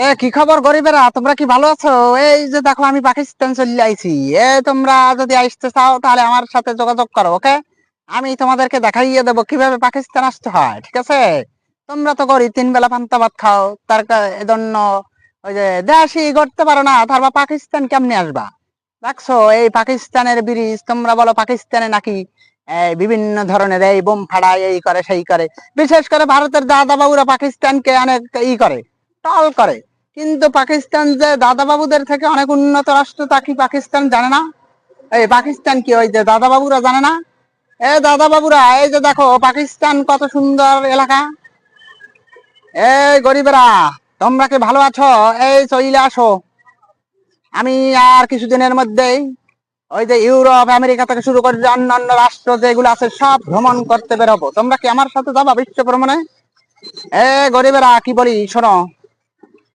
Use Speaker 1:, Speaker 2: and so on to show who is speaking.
Speaker 1: কি খবর গরিবেরা, তোমরা কি ভালো আছো? এই যে দেখো আমি পাকিস্তান চলে আইছি। তোমরা যদি আসতে চাও তাহলে আমার সাথে যোগাযোগ করো, ওকে? আমি তোমাদেরকে দেখাইয়ে দেবো কিভাবে পাকিস্তান আসতে হয়, ঠিক আছে? তোমরা তো গরিব, 3 বেলা পান্তা ভাত খাও, এজন্য ওই যে দেশই করতে পারো না, তারপর পাকিস্তান কেমনে আসবা? দেখছো এই পাকিস্তানের ব্রিজ, তোমরা বলো পাকিস্তানে নাকি এই বিভিন্ন ধরনের এই বোম ফাড়ায়, এই করে সেই করে। বিশেষ করে ভারতের দাদা বাবুরা পাকিস্তানকে অনেক করে, টল করে। কিন্তু পাকিস্তান যে দাদা বাবুদের থেকে অনেক উন্নত রাষ্ট্র, তা কি পাকিস্তান জানে না? এই পাকিস্তান কি ওই যে দাদা বাবুরা জানে না? দাদা বাবুরা, এই যে দেখো পাকিস্তান কত সুন্দর এলাকা। এই গরিবেরা, তোমরা কি ভালো আছো? এই চলে আসো। আমি আর কিছুদিনের মধ্যেই ওই যে ইউরোপ আমেরিকা থেকে শুরু করে অন্যান্য রাষ্ট্র যেগুলো আছে সব ভ্রমণ করতে বেরোবো। তোমরা কি আমার সাথে যাবা বিশ্ব ভ্রমণে? গরিবেরা, কি বলি শোনো।